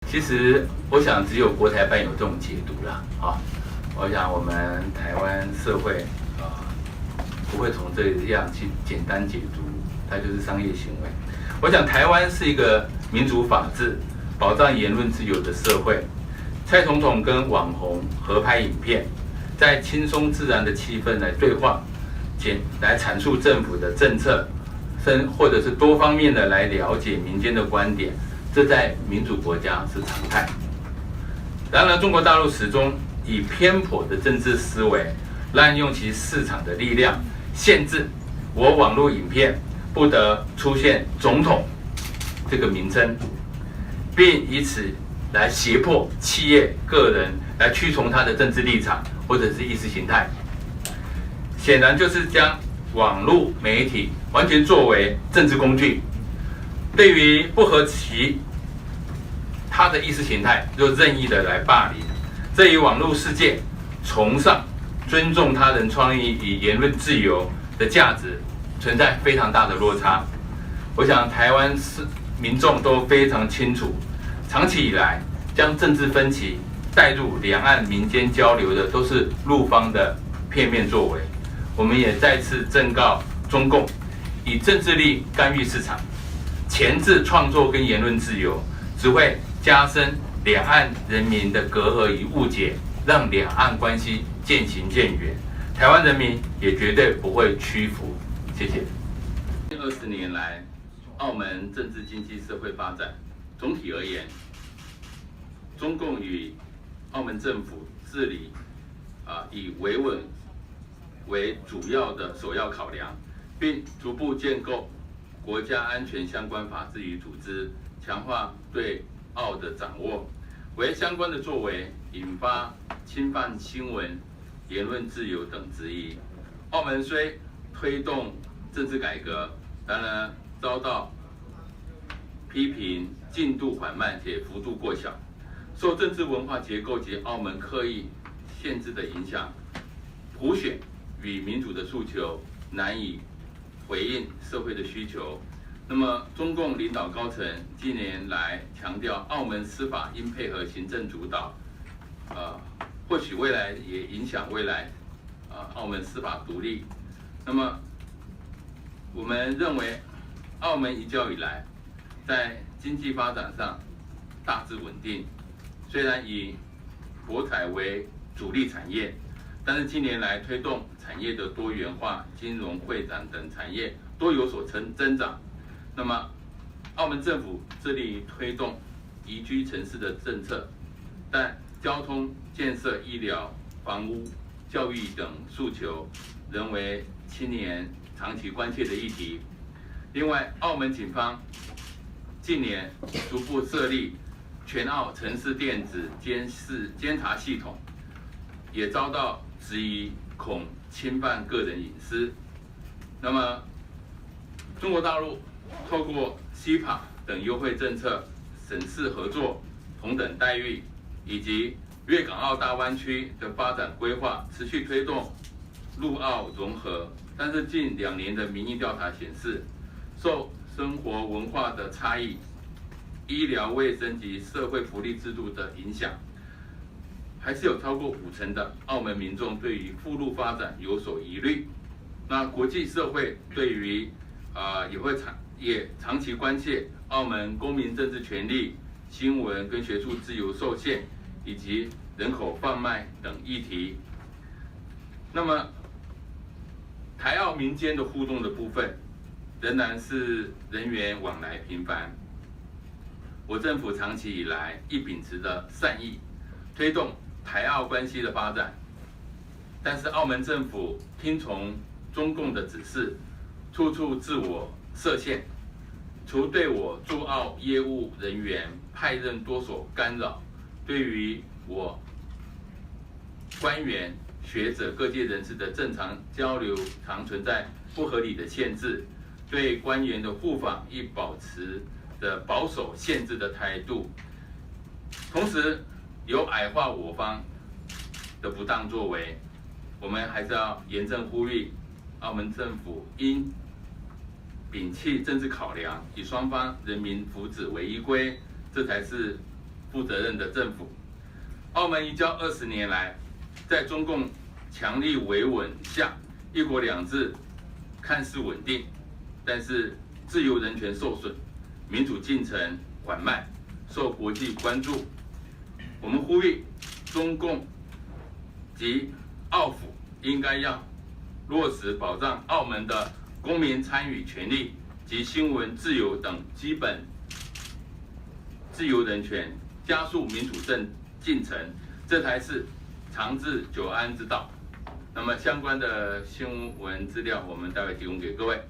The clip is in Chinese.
其实我想只有国台办有这种解读啦，我想我们台湾社会不会从这样去简单解读，它就是商业行为。我想台湾是一个民主法治、保障言论自由的社会。蔡总统跟网红合拍影片，在轻松自然的气氛来对话，来阐述政府的政策，或者是多方面的来了解民间的观点，这在民主国家是常态。然而，中国大陆始终以偏颇的政治思维，滥用其市场的力量，限制我网络影片不得出现总统这个名称，并以此来胁迫企业、个人来屈从他的政治立场或者是意识形态，显然就是将网络媒体完全作为政治工具，对于不合他的意识形态就任意的来霸凌，这与网络世界崇尚尊重他人创意与言论自由的价值存在非常大的落差。我想台湾民众都非常清楚，长期以来将政治分歧带入两岸民间交流的都是陆方的片面作为。我们也再次正告中共，以政治力干预市场，钳制创作跟言论自由，只会加深两岸人民的隔阂与误解，让两岸关系渐行渐远。台湾人民也绝对不会屈服。谢谢。20年来，澳门政治、经济、社会发展总体而言，中共与澳门政府治理以维稳为主要的首要考量，并逐步建构国家安全相关法制与组织，强化对澳的掌握，为相关的作为引发侵犯新闻、言论自由等质疑。澳门虽推动政治改革，然而遭到批评进度缓慢且幅度过小，受政治文化结构及澳门刻意限制的影响，普选与民主的诉求难以回应社会的需求。那么，中共领导高层近年来强调，澳门司法应配合行政主导，或许未来也影响未来澳门司法独立。那么，我们认为，澳门移交以来，在经济发展上大致稳定，虽然以博彩为主力产业，但是近年来推动产业的多元化，金融、会展等产业都有所增长。那么，澳门政府致力于推动宜居城市的政策，但交通、建设、医疗、房屋、教育等诉求仍为青年长期关切的议题。另外，澳门警方近年逐步设立全澳城市电子监察系统，也遭到质疑，恐侵犯个人隐私。那么，中国大陆透过 CEPA 等优惠政策、省市合作、同等待遇以及粤港澳大湾区的发展规划，持续推动陆澳融合。但是近2年的民意调查显示，受生活文化的差异、医疗卫生及社会福利制度的影响，还是有超过50%的澳门民众对于赴陆发展有所疑虑。那国际社会对于也长期关切澳门公民政治权利、新闻跟学术自由受限，以及人口贩卖等议题。那么，台澳民间的互动的部分，仍然是人员往来频繁。我政府长期以来亦秉持着善意，推动台澳关系的发展，但是澳门政府听从中共的指示，处处自我设限，除对我驻澳业务人员派任多所干扰，对于我官员、学者、各界人士的正常交流常存在不合理的限制，对官员的互访亦保持的保守限制的态度，同时有矮化我方的不当作为，我们还是要严正呼吁，澳门政府应摒弃政治考量，以双方人民福祉为依归，这才是负责任的政府。澳门移交20年来，在中共强力维稳下，一国两制看似稳定，但是自由人权受损，民主进程缓慢，受国际关注。我们呼吁中共及澳府应该要落实保障澳门的公民参与权利及新闻自由等基本自由人权，加速民主进程，这才是长治久安之道。那么相关的新闻资料，我们待会提供给各位。